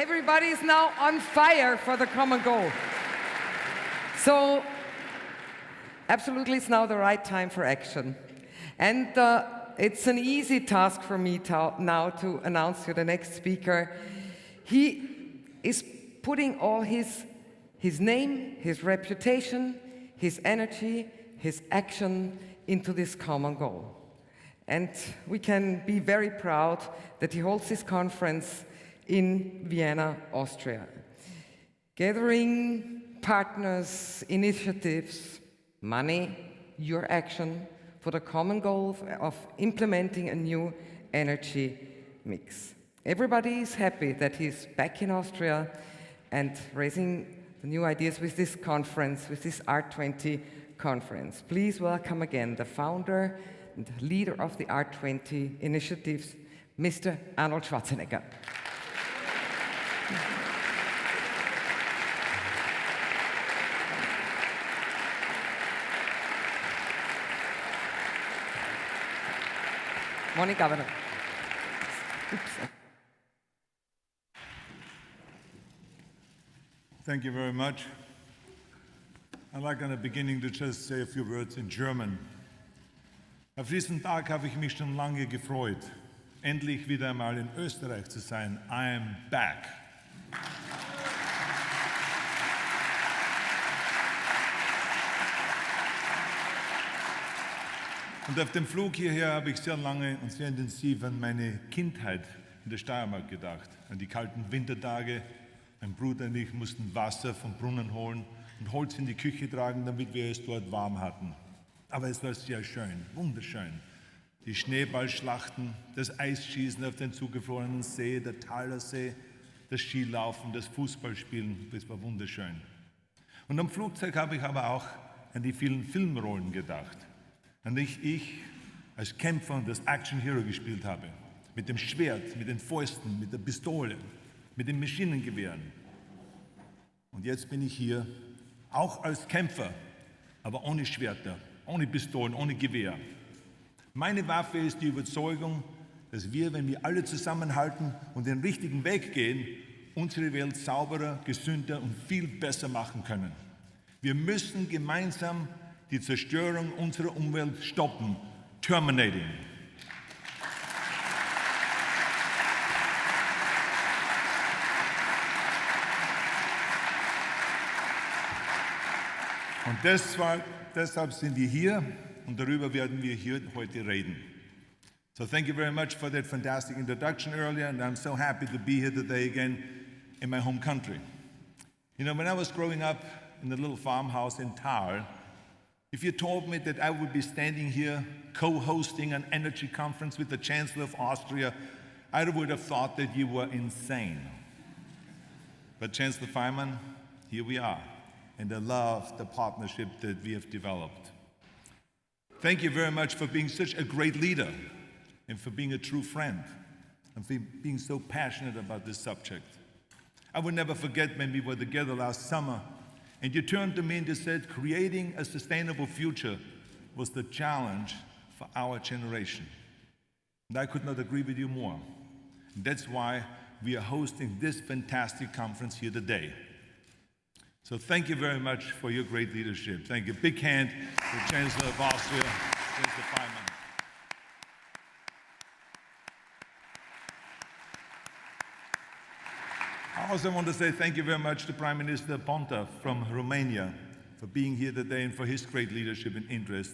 Everybody is now on fire for the common goal. So, absolutely, it's now the right time for action. And it's an easy task for me now to announce you the next speaker. He is putting all his name, his reputation, his energy, his action into this common goal. And we can be very proud that he holds this conference in Vienna, Austria. Gathering partners, initiatives, money, your action for the common goal of implementing a new energy mix. Everybody is happy that he's back in Austria and raising the new ideas with this conference, with this R20 conference. Please welcome again the founder and leader of the R20 initiatives, Mr. Arnold Schwarzenegger. Morning, Governor. Oops. Thank you very much. I'd like in the beginning to just say a few words in German. Auf diesen Tag habe ich mich schon lange gefreut, endlich wieder einmal in Österreich zu sein. I am back. Und auf dem Flug hierher habe ich sehr lange und sehr intensiv an meine Kindheit in der Steiermark gedacht, an die kalten Wintertage. Mein Bruder und ich mussten Wasser vom Brunnen holen und Holz in die Küche tragen, damit wir es dort warm hatten. Aber es war sehr schön, wunderschön. Die Schneeballschlachten, das Eisschießen auf den zugefrorenen See, der Talersee, das Skilaufen, das Fußballspielen, das war wunderschön. Und am Flugzeug habe ich aber auch an die vielen Filmrollen gedacht, an die ich als Kämpfer und als Action Hero gespielt habe. Mit dem Schwert, mit den Fäusten, mit der Pistole, mit den Maschinengewehren. Und jetzt bin ich hier, auch als Kämpfer, aber ohne Schwerter, ohne Pistolen, ohne Gewehr. Meine Waffe ist die Überzeugung, dass wir, wenn wir alle zusammenhalten und den richtigen Weg gehen, unsere Welt sauberer, gesünder und viel besser machen können. Wir müssen gemeinsam die Zerstörung unserer Umwelt stoppen. Terminating. Und deshalb sind wir hier und darüber werden wir hier heute reden. So thank you very much for that fantastic introduction earlier, and I'm so happy to be here today again in my home country. You know, when I was growing up in a little farmhouse in Thal, if you told me that I would be standing here co-hosting an energy conference with the Chancellor of Austria, I would have thought that you were insane. But Chancellor Faymann, here we are, and I love the partnership that we have developed. Thank you very much for being such a great leader and for being a true friend and for being so passionate about this subject. I will never forget when we were together last summer and you turned to me and you said, creating a sustainable future was the challenge for our generation. And I could not agree with you more. And that's why we are hosting this fantastic conference here today. So thank you very much for your great leadership. Thank you. Big hand to the Chancellor of Austria, Chancellor Faymann. I also want to say thank you very much to Prime Minister Ponta from Romania for being here today and for his great leadership and interest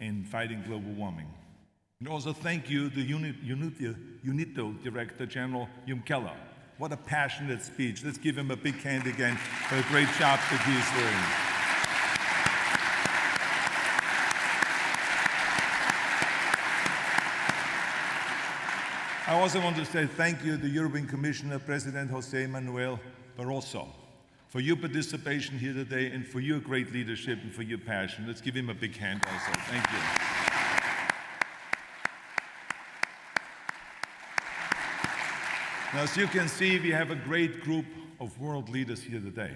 in fighting global warming. And also thank you to UNITO Director General Jim Keller. What a passionate speech. Let's give him a big hand again for the great job that he is doing. I also want to say thank you to European Commissioner President José Manuel Barroso for your participation here today and for your great leadership and for your passion. Let's give him a big hand also. Thank you. Now, as you can see, we have a great group of world leaders here today.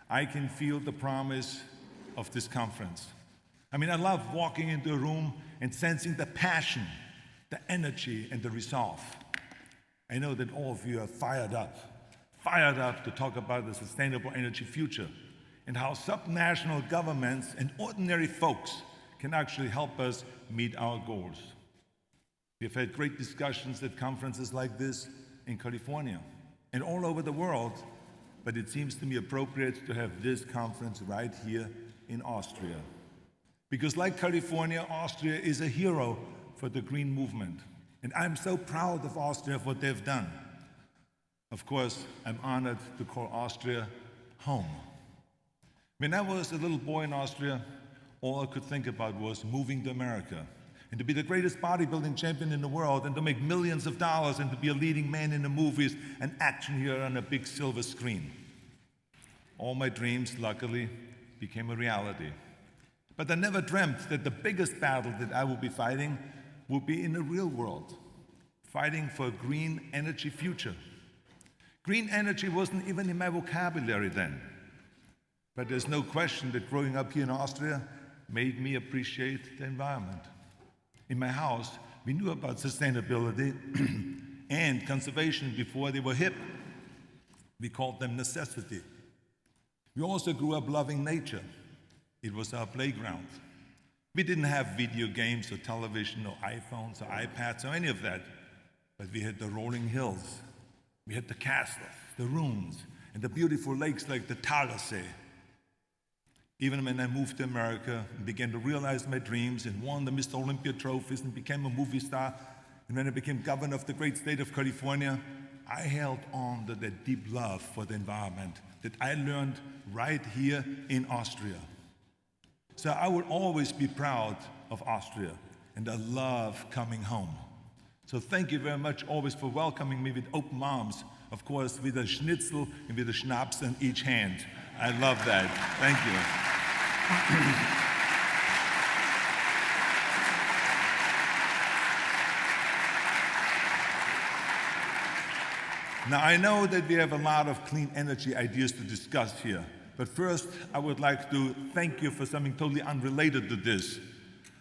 I can feel the promise of this conference. I mean, I love walking into a room and sensing the passion, the energy, and the resolve. I know that all of you are fired up fired up to talk about the sustainable energy future and how subnational governments and ordinary folks can actually help us meet our goals. We've had great discussions at conferences like this in California and all over the world, but it seems to me appropriate to have this conference right here in Austria. Because like California, Austria is a hero for the green movement. And I'm so proud of Austria for what they've done. Of course, I'm honored to call Austria home. When I was a little boy in Austria, all I could think about was moving to America and to be the greatest bodybuilding champion in the world and to make millions of dollars and to be a leading man in the movies and action hero on a big silver screen. All my dreams, luckily, became a reality. But I never dreamt that the biggest battle that I would be fighting would be in the real world, fighting for a green energy future. Green energy wasn't even in my vocabulary then. But there's no question that growing up here in Austria made me appreciate the environment. In my house, we knew about sustainability and conservation before they were hip. We called them necessity. We also grew up loving nature. It was our playground. We didn't have video games or television or iPhones or iPads or any of that, but we had the rolling hills. We had the castles, the ruins, and the beautiful lakes like the Thallersee. Even when I moved to America and began to realize my dreams and won the Mr. Olympia trophies and became a movie star, and when I became governor of the great state of California, I held on to that deep love for the environment that I learned right here in Austria. So I will always be proud of Austria, and I love coming home. So thank you very much always for welcoming me with open arms, of course with a schnitzel and with a schnapps in each hand. I love that. Thank you. Now I know that we have a lot of clean energy ideas to discuss here. But first, I would like to thank you for something totally unrelated to this.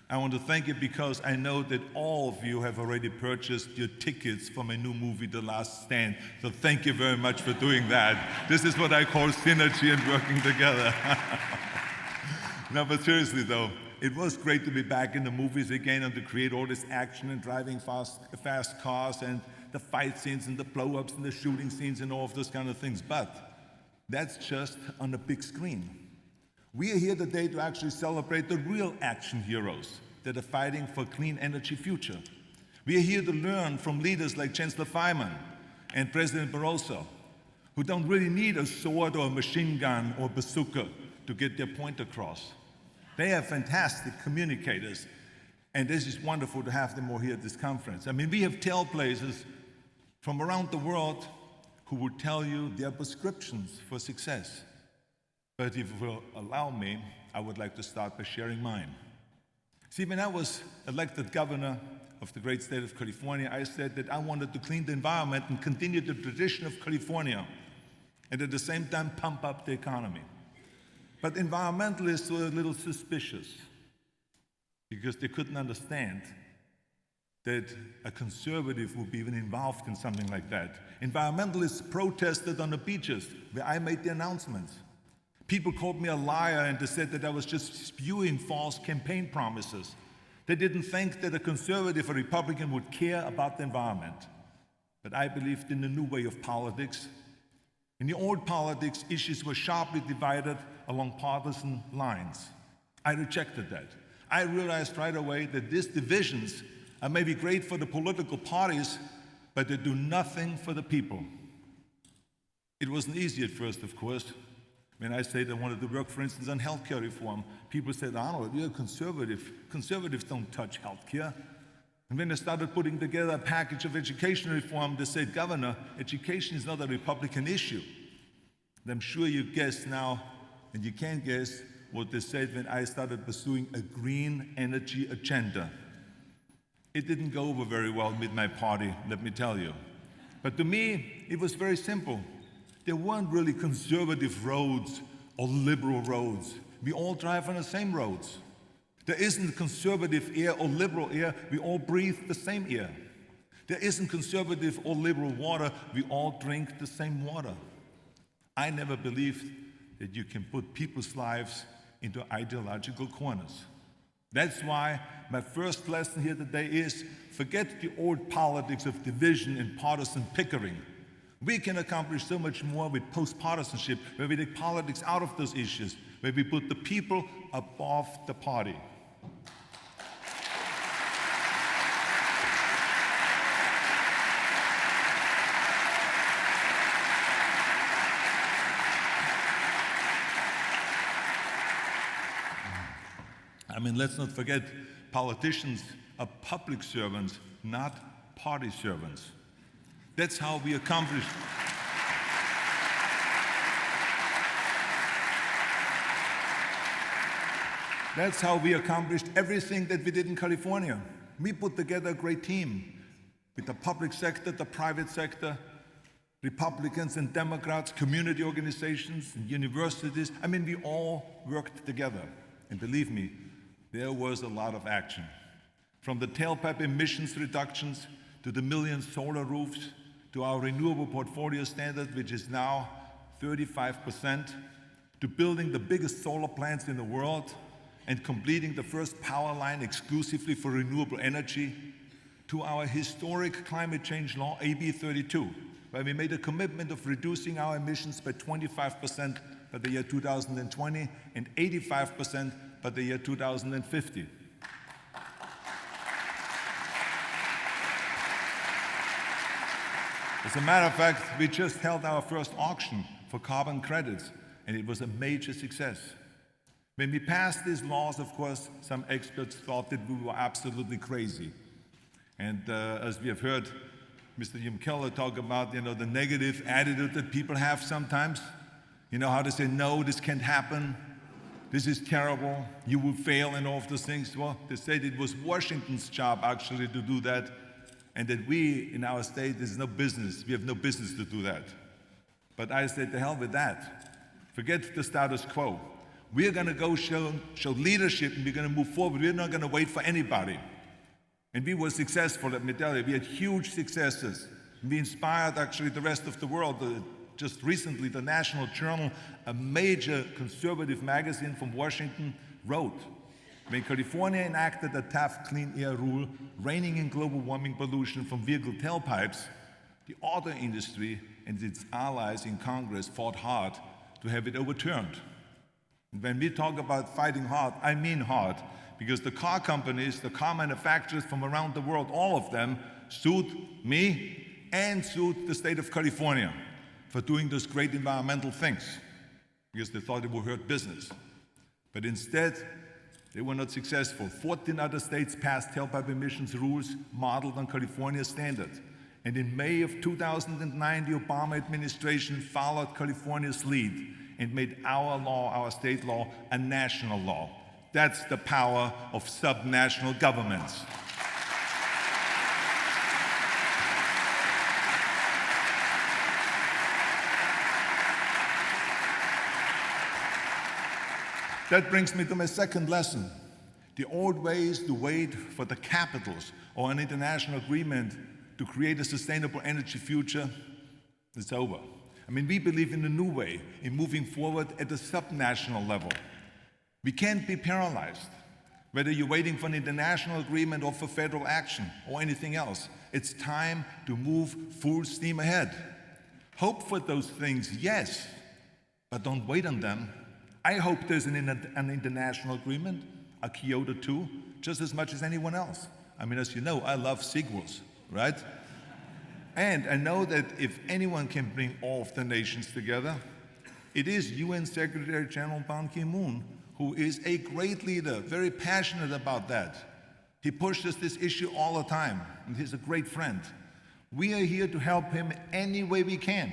I want to thank you because I know that all of you have already purchased your tickets for my new movie, The Last Stand. So thank you very much for doing that. This is what I call synergy and working together. No, but seriously though, it was great to be back in the movies again and to create all this action and driving fast cars and the fight scenes and the blow-ups and the shooting scenes and all of those kind of things. But that's just on the big screen. We are here today to actually celebrate the real action heroes that are fighting for a clean energy future. We are here to learn from leaders like Chancellor Feynman and President Barroso, who don't really need a sword or a machine gun or bazooka to get their point across. They are fantastic communicators, and this is wonderful to have them all here at this conference. I mean, we have trailblazers from around the world who will tell you their prescriptions for success. But if you will allow me, I would like to start by sharing mine. See, when I was elected governor of the great state of California, I said that I wanted to clean the environment and continue the tradition of California, and at the same time pump up the economy. But environmentalists were a little suspicious because they couldn't understand that a conservative would be even involved in something like that. Environmentalists protested on the beaches where I made the announcements. People called me a liar and they said that I was just spewing false campaign promises. They didn't think that a conservative or Republican would care about the environment. But I believed in the new way of politics. In the old politics, issues were sharply divided along partisan lines. I rejected that. I realized right away that these divisions are maybe great for the political parties, but they do nothing for the people. It wasn't easy at first, of course. When I said I wanted to work, for instance, on healthcare reform, people said, Arnold, you're a conservative. Conservatives don't touch healthcare. And when I started putting together a package of education reform, they said, Governor, education is not a Republican issue. And I'm sure you guess now, and you can guess what they said when I started pursuing a green energy agenda. It didn't go over very well with my party, let me tell you. But to me, it was very simple. There weren't really conservative roads or liberal roads. We all drive on the same roads. There isn't conservative air or liberal air. We all breathe the same air. There isn't conservative or liberal water. We all drink the same water. I never believed that you can put people's lives into ideological corners. That's why my first lesson here today is forget the old politics of division and partisan pickering. We can accomplish so much more with post-partisanship, where we take politics out of those issues, where we put the people above the party. I mean, let's not forget, politicians are public servants, not party servants. That's how we accomplish. That's how we accomplished everything that we did in California. We put together a great team with the public sector, the private sector, Republicans and Democrats, community organizations, and universities. I mean, we all worked together. And believe me, there was a lot of action. From the tailpipe emissions reductions to the million solar roofs, to our renewable portfolio standard, which is now 35%, to building the biggest solar plants in the world and completing the first power line exclusively for renewable energy, to our historic climate change law, AB 32, where we made a commitment of reducing our emissions by 25% by the year 2020 and 85% by the year 2050. As a matter of fact, we just held our first auction for carbon credits, and it was a major success. When we passed these laws, of course, some experts thought that we were absolutely crazy. And as we have heard Mr. Jim Keller talk about, the negative attitude that people have sometimes, how to say, no, this can't happen, this is terrible, you will fail, and all of those things. Well, they said it was Washington's job actually to do that, and that we in our state, there's no business, we have no business to do that. But I said, to hell with that. Forget the status quo. We're going to go show leadership, and we're going to move forward. We're not going to wait for anybody. And we were successful, let me tell you. We had huge successes. We inspired actually the rest of the world. Just recently, the National Journal, a major conservative magazine from Washington, wrote, when California enacted a tough clean air rule, reining in global warming pollution from vehicle tailpipes, the auto industry and its allies in Congress fought hard to have it overturned. And when we talk about fighting hard, I mean hard, because the car companies, the car manufacturers from around the world, all of them sued me and sued the state of California for doing those great environmental things, because they thought it would hurt business. But instead, they were not successful. 14 other states passed tailpipe emissions rules modeled on California's standard. And in May of 2009, the Obama administration followed California's lead and made our law, our state law, a national law. That's the power of subnational governments. That brings me to my second lesson. The old way is to wait for the capitals or an international agreement to create a sustainable energy future. It's over. I mean, we believe in a new way, in moving forward at a subnational level. We can't be paralyzed, whether you're waiting for an international agreement or for federal action or anything else. It's time to move full steam ahead. Hope for those things, yes, but don't wait on them. I hope there's an international agreement, a Keynote 2, just as much as anyone else. I mean, as you know, I love sequels, right? And I know that if anyone can bring all of the nations together, it is UN Secretary General Ban Ki-moon, who is a great leader, very passionate about that. He pushes this issue all the time, and he's a great friend. We are here to help him any way we can.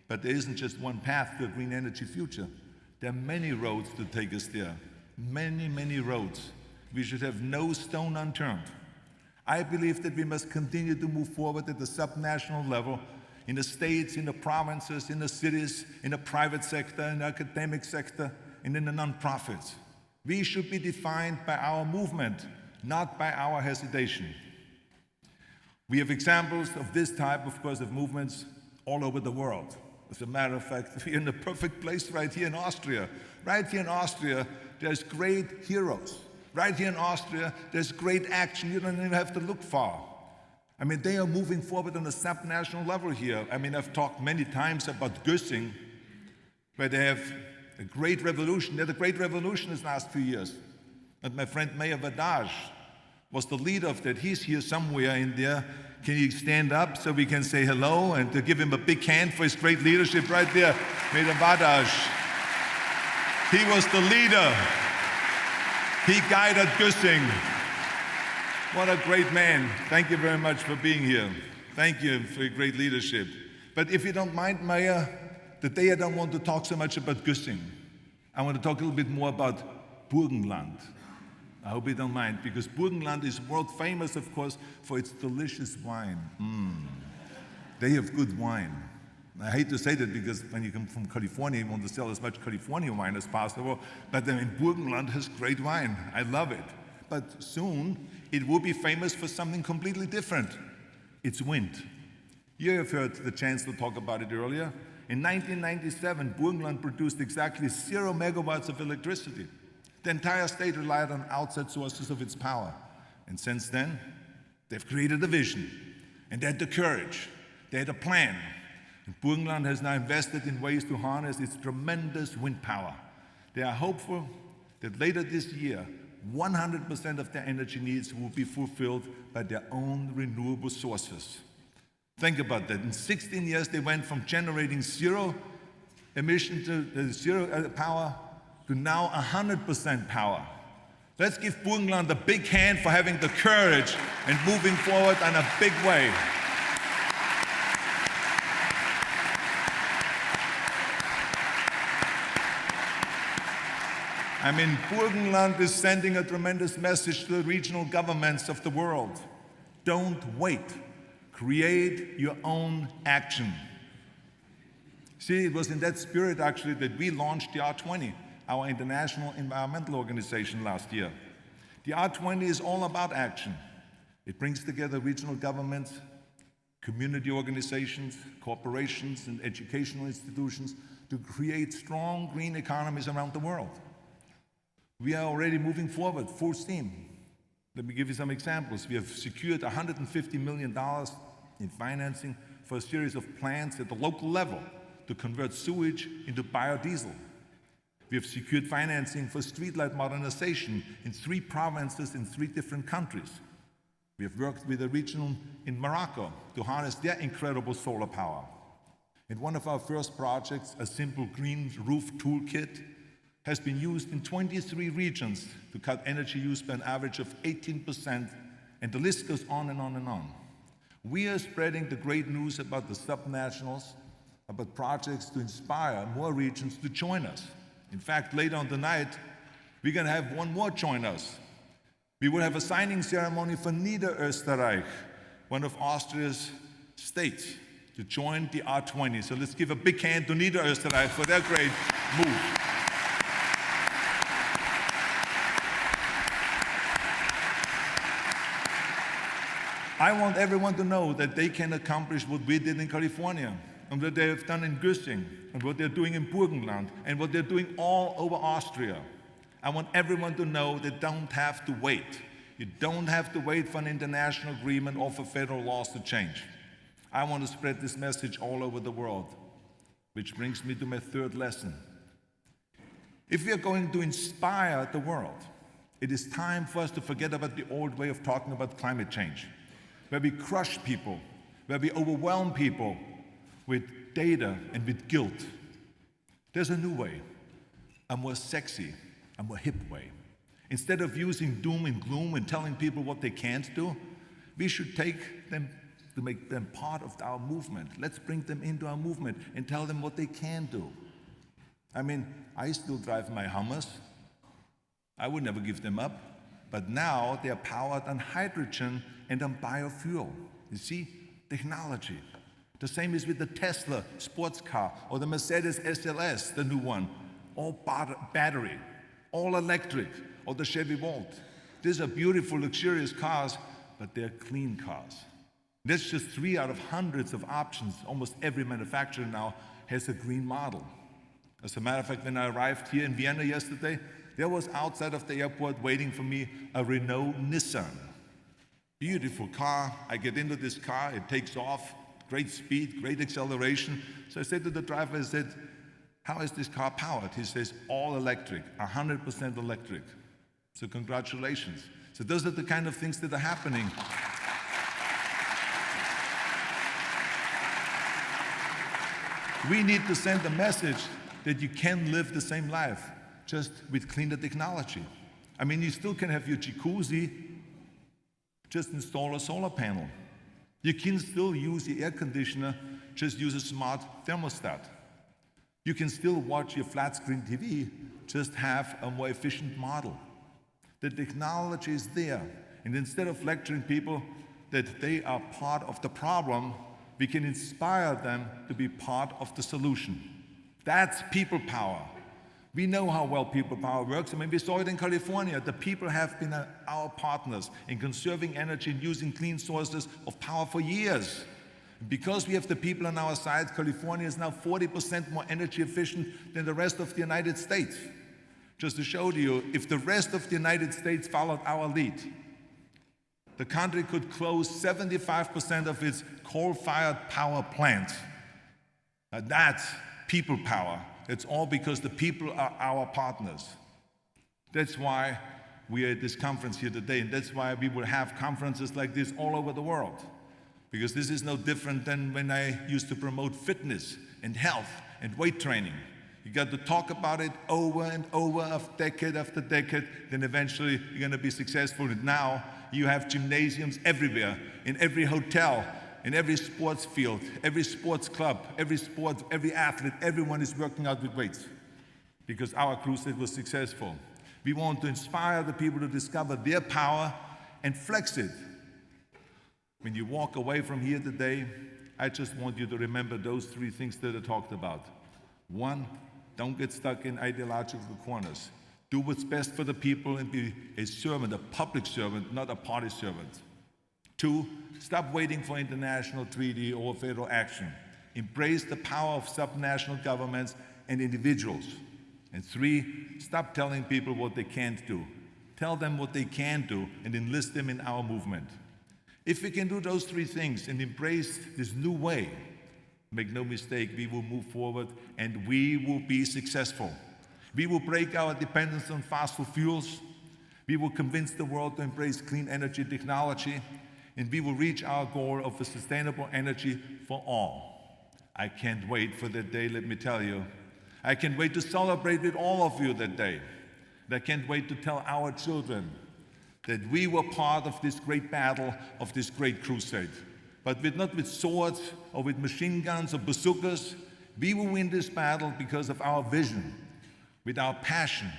But there isn't just one path to a green energy future. There are many roads to take us there. Many, many roads. We should have no stone unturned. I believe that we must continue to move forward at the subnational level, in the states, in the provinces, in the cities, in the private sector, in the academic sector, and in the nonprofits. We should be defined by our movement, not by our hesitation. We have examples of this type, of course, of movements all over the world. As a matter of fact, we're in the perfect place right here in Austria. Right here in Austria, there's great heroes. Right here in Austria, there's great action. You don't even have to look far. I mean, they are moving forward on a sub-national level here. I mean, I've talked many times about Gössing, where they have a great revolution. They had a great revolution this last few years. And my friend Mayor Vadaj was the leader of that. He's here somewhere in there. Can you stand up so we can say hello and to give him a big hand for his great leadership right there? Mayor Vadaj. He was the leader. He guided Gössing. What a great man. Thank you very much for being here. Thank you for your great leadership. But if you don't mind, Mayor, today I don't want to talk so much about Gössing. I want to talk a little bit more about Burgenland. I hope you don't mind, because Burgenland is world famous, of course, for its delicious wine. They have good wine. I hate to say that because when you come from California, you want to sell as much California wine as possible, but I mean, Burgenland has great wine. I love it. But soon, it will be famous for something completely different. It's wind. You have heard the Chancellor talk about it earlier. In 1997, Burgenland produced exactly 0 megawatts of electricity. The entire state relied on outside sources of its power. And since then, they've created a vision. And they had the courage. They had a plan. And Burgenland has now invested in ways to harness its tremendous wind power. They are hopeful that later this year, 100% of their energy needs will be fulfilled by their own renewable sources. Think about that. In 16 years, they went from generating 0 emission to 0 power to now 100% power. Let's give Burgenland a big hand for having the courage and moving forward in a big way. I mean, Burgenland is sending a tremendous message to the regional governments of the world. Don't wait. Create your own action. See, it was in that spirit, actually, that we launched the R20, our international environmental organization, last year. The R20 is all about action. It brings together regional governments, community organizations, corporations, and educational institutions to create strong green economies around the world. We are already moving forward, full steam. Let me give you some examples. We have secured $150 million in financing for a series of plants at the local level to convert sewage into biodiesel. We have secured financing for streetlight modernization in 3 provinces in 3 different countries. We have worked with a region in Morocco to harness their incredible solar power. In one of our first projects, a simple green roof toolkit has been used in 23 regions to cut energy use by an average of 18%, and the list goes on and on and on. We are spreading the great news about the subnationals, about projects to inspire more regions to join us. In fact, later on tonight, we're going to have one more join us. We will have a signing ceremony for Niederösterreich, one of Austria's states, to join the R20. So let's give a big hand to Niederösterreich for their great move. I want everyone to know that they can accomplish what we did in California, and what they have done in Gössing, and what they're doing in Burgenland, and what they're doing all over Austria. I want everyone to know they don't have to wait. You don't have to wait for an international agreement or for federal laws to change. I want to spread this message all over the world, which brings me to my 3rd lesson. If we are going to inspire the world, it is time for us to forget about the old way of talking about climate change, where we crush people, where we overwhelm people with data and with guilt. There's a new way, a more sexy, a more hip way. Instead of using doom and gloom and telling people what they can't do, we should take them to make them part of our movement. Let's bring them into our movement and tell them what they can do. I mean, I still drive my Hummers. I would never give them up. But now they are powered on hydrogen and on biofuel. You see, technology. The same is with the Tesla sports car or the Mercedes SLS, the new one. All battery, all electric, or the Chevy Volt. These are beautiful, luxurious cars, but they're clean cars. That's just 3 out of hundreds of options. Almost every manufacturer now has a green model. As a matter of fact, when I arrived here in Vienna yesterday, there was outside of the airport waiting for me a Renault Nissan. Beautiful car. I get into this car, it takes off, great speed, great acceleration. So I said to the driver, I said, how is this car powered? He says, all electric, 100% electric. So congratulations. So those are the kind of things that are happening. We need to send a message that you can live the same life, just with cleaner technology. I mean, you still can have your jacuzzi, just install a solar panel. You can still use your air conditioner, just use a smart thermostat. You can still watch your flat screen TV, just have a more efficient model. The technology is there, and instead of lecturing people that they are part of the problem, we can inspire them to be part of the solution. That's people power. We know how well people power works. I mean, we saw it in California. The people have been our partners in conserving energy and using clean sources of power for years. Because we have the people on our side, California is now 40% more energy efficient than the rest of the United States. Just to show you, if the rest of the United States followed our lead, the country could close 75% of its coal-fired power plants. Now that's people power. It's all because the people are our partners. That's why we are at this conference here today, and that's why we will have conferences like this all over the world. Because this is no different than when I used to promote fitness and health and weight training. You got to talk about it over and over, decade after decade, then eventually you're going to be successful. And now you have gymnasiums everywhere, in every hotel, in every sports field, every sports club, every sport, every athlete, everyone is working out with weights because our crusade was successful. We want to inspire the people to discover their power and flex it. When you walk away from here today, I just want you to remember those 3 things that I talked about. 1, don't get stuck in ideological corners. Do what's best for the people and be a servant, a public servant, not a party servant. 2, stop waiting for international treaty or federal action. Embrace the power of subnational governments and individuals. And 3, stop telling people what they can't do. Tell them what they can do and enlist them in our movement. If we can do those 3 things and embrace this new way, make no mistake, we will move forward and we will be successful. We will break our dependence on fossil fuels. We will convince the world to embrace clean energy technology, and we will reach our goal of a sustainable energy for all. I can't wait for that day, let me tell you. I can't wait to celebrate with all of you that day. And I can't wait to tell our children that we were part of this great battle, of this great crusade. But not with swords or with machine guns or bazookas. We will win this battle because of our vision, with our passion,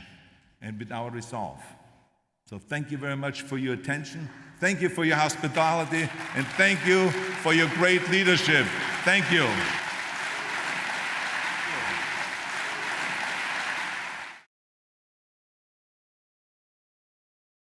and with our resolve. So thank you very much for your attention. Thank you for your hospitality, and thank you for your great leadership. Thank you.